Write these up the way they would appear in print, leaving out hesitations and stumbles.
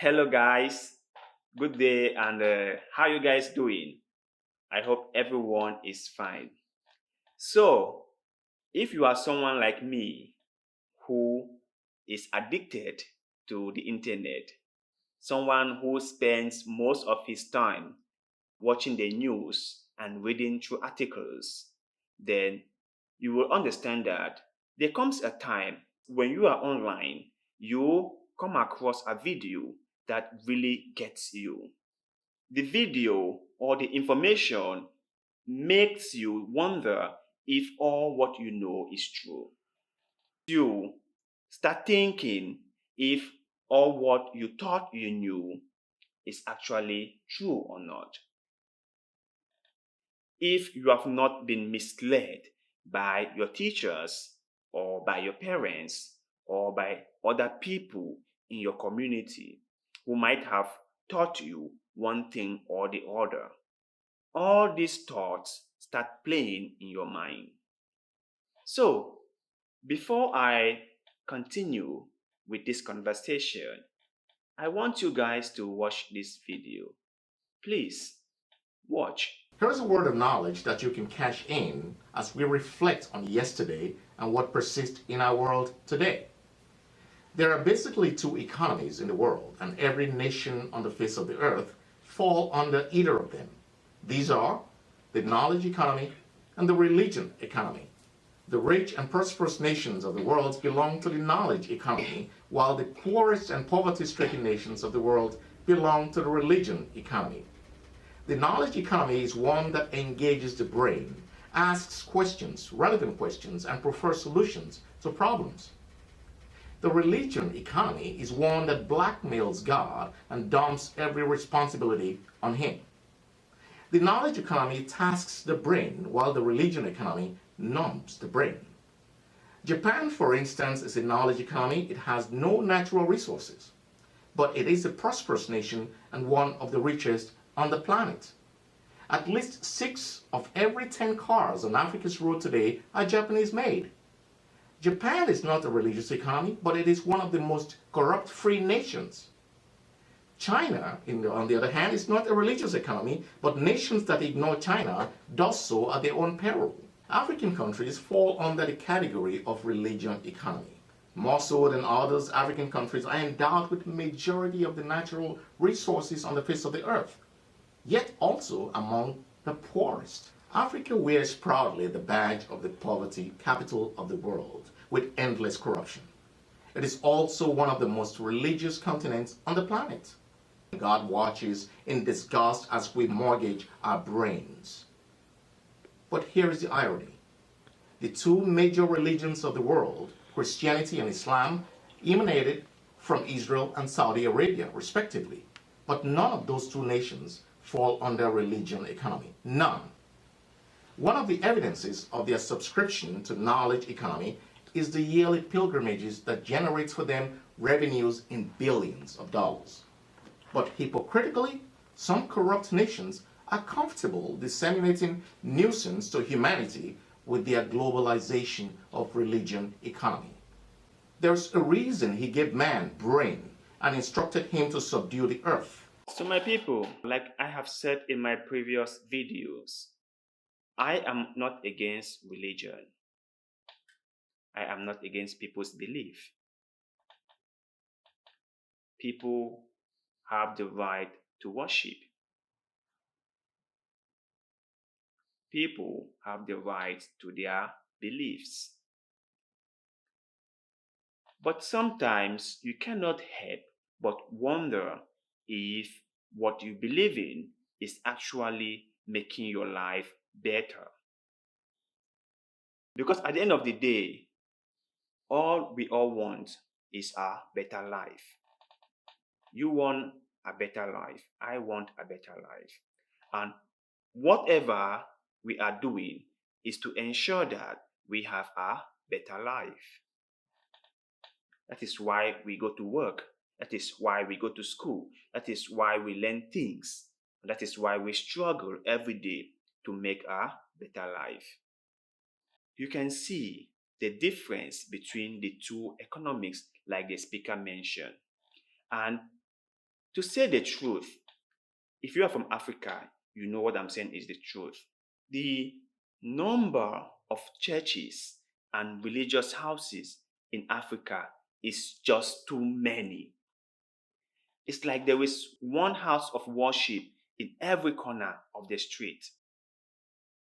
Hello guys, good day and how you guys doing? I hope everyone is fine. So, if you are someone like me who is addicted to the internet, someone who spends most of his time watching the news and reading through articles, then you will understand that there comes a time when you are online, you come across a video that really gets you. The video or the information makes you wonder if all what you know is true. You start thinking if all what you thought you knew is actually true or not. If you have not been misled by your teachers or by your parents or by other people in your community who might have taught you one thing or the other, all these thoughts start playing in your mind. So, before I continue with this conversation, I want you guys to watch this video. Please watch. Here's a word of knowledge that you can cash in as we reflect on yesterday and what persists in our world today. There are basically two economies in the world, and every nation on the face of the earth fall under either of them. These are the knowledge economy and the religion economy. The rich and prosperous nations of the world belong to the knowledge economy, while the poorest and poverty-stricken nations of the world belong to the religion economy. The knowledge economy is one that engages the brain, asks questions, relevant questions, and prefers solutions to problems. The religion economy is one that blackmails God and dumps every responsibility on Him. The knowledge economy tasks the brain, while the religion economy numbs the brain. Japan, for instance, is a knowledge economy. It has no natural resources, but it is a prosperous nation and one of the richest on the planet. At least 6 of every 10 cars on Africa's road today are Japanese made. Japan is not a religious economy, but it is one of the most corrupt free nations. China, on the other hand, is not a religious economy, but nations that ignore China does so at their own peril. African countries fall under the category of religion economy. More so than others, African countries are endowed with the majority of the natural resources on the face of the earth, yet also among the poorest. Africa wears proudly the badge of the poverty capital of the world, with endless corruption. It is also one of the most religious continents on the planet. God watches in disgust as we mortgage our brains. But here is the irony. The two major religions of the world, Christianity and Islam, emanated from Israel and Saudi Arabia, respectively. But none of those two nations fall under religion economy. None. One of the evidences of their subscription to knowledge economy is the yearly pilgrimages that generates for them revenues in billions of dollars. But hypocritically, some corrupt nations are comfortable disseminating nuisance to humanity with their globalization of religion economy. There's a reason He gave man brain and instructed him to subdue the earth. So, my people, like I have said in my previous videos, I am not against religion. I am not against people's belief. People have the right to worship. People have the right to their beliefs. But sometimes you cannot help but wonder if what you believe in is actually making your life better. Because at the end of the day, all we all want is a better life. You want a better life. I want a better life. And whatever we are doing is to ensure that we have a better life. That is why we go to work. That is why we go to school. That is why we learn things. And that is why we struggle every day to make a better life. You can see the difference between the two economics, like the speaker mentioned. And To say the truth, if you are from Africa, you know what I'm saying is the truth. The number of churches and religious houses in Africa is just too many. It's like there is one house of worship in every corner of the street.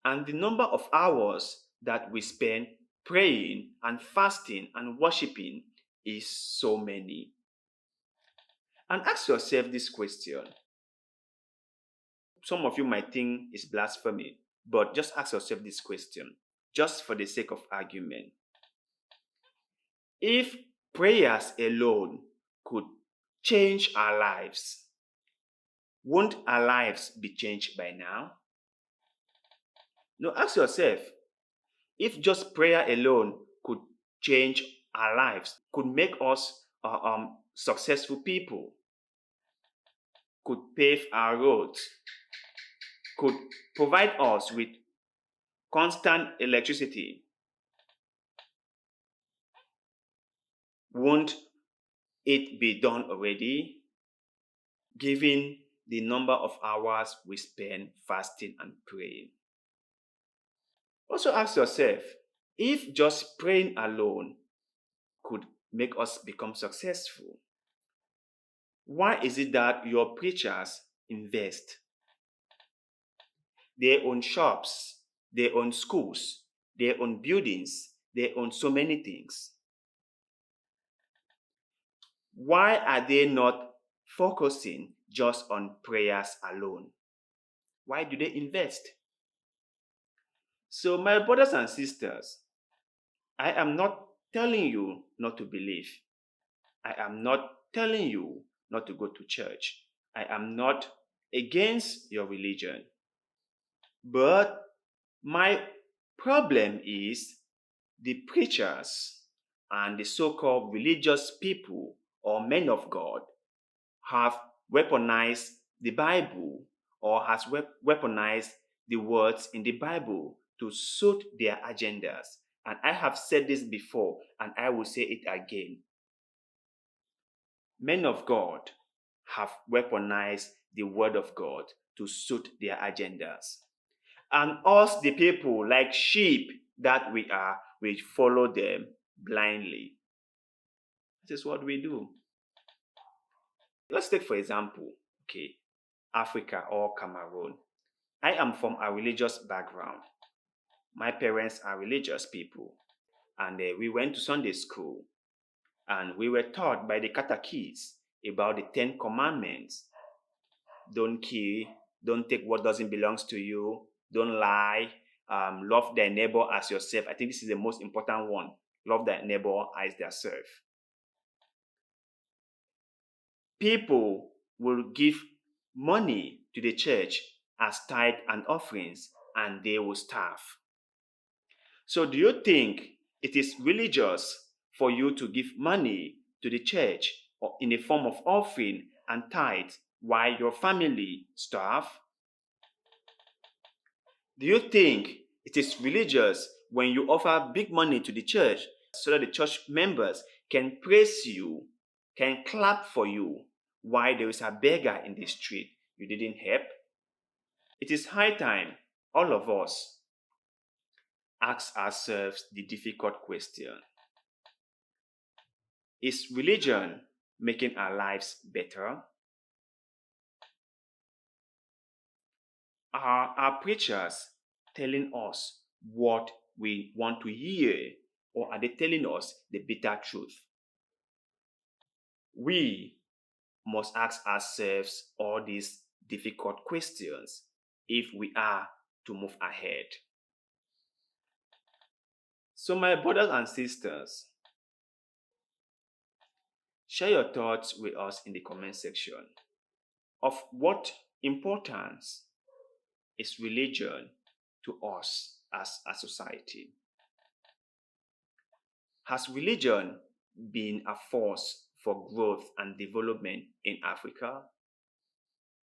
And the number of hours that we spend praying and fasting and worshiping is so many. And ask yourself this question. Some of you might think it's blasphemy, but just ask yourself this question, just for the sake of argument. If prayers alone could change our lives, won't our lives be changed by now? Now ask yourself, if just prayer alone could change our lives, could make us successful people, could pave our roads, could provide us with constant electricity, won't it be done already, given the number of hours we spend fasting and praying? Also ask yourself, if just praying alone could make us become successful, why is it that your preachers invest? They own shops, they own schools, they own buildings, they own so many things. Why are they not focusing just on prayers alone? Why do they invest? So, my brothers and sisters, I am not telling you not to believe. I am not telling you not to go to church. I am not against your religion. But my problem is the preachers and the so-called religious people or men of God have weaponized the Bible or has weaponized the words in the Bible to suit their agendas. And I have said this before and I will say it again. Men of God have weaponized the word of God to suit their agendas. And us, the people, like sheep that we are, we follow them blindly. This is what we do. Let's take, for example, Africa or Cameroon. I am from a religious background. My parents are religious people. And we went to Sunday school. And we were taught by the catechists about the 10 commandments. Don't kill, don't take what doesn't belong to you, don't lie, love thy neighbor as yourself. I think this is the most important one. Love thy neighbor as thyself. People will give money to the church as tithe and offerings, and they will starve. So do you think it is religious for you to give money to the church or in the form of offering and tithe while your family starve? Do you think it is religious when you offer big money to the church so that the church members can praise you, can clap for you while there is a beggar in the street you didn't help? It is high time all of us ask ourselves the difficult question. Is religion making our lives better? Are our preachers telling us what we want to hear, or are they telling us the bitter truth? We must ask ourselves all these difficult questions if we are to move ahead. So, my brothers and sisters, share your thoughts with us in the comment section. Of what importance is religion to us as a society? Has religion been a force for growth and development in Africa?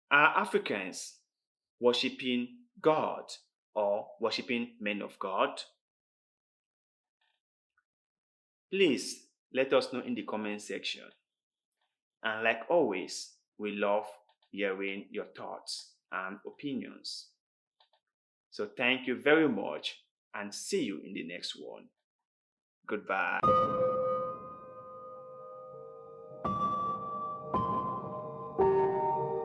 Are Africans worshiping God or worshiping men of God? Please let us know in the comment section. And like always, We love hearing your thoughts and opinions. So thank you very much and see you in the next one. Goodbye.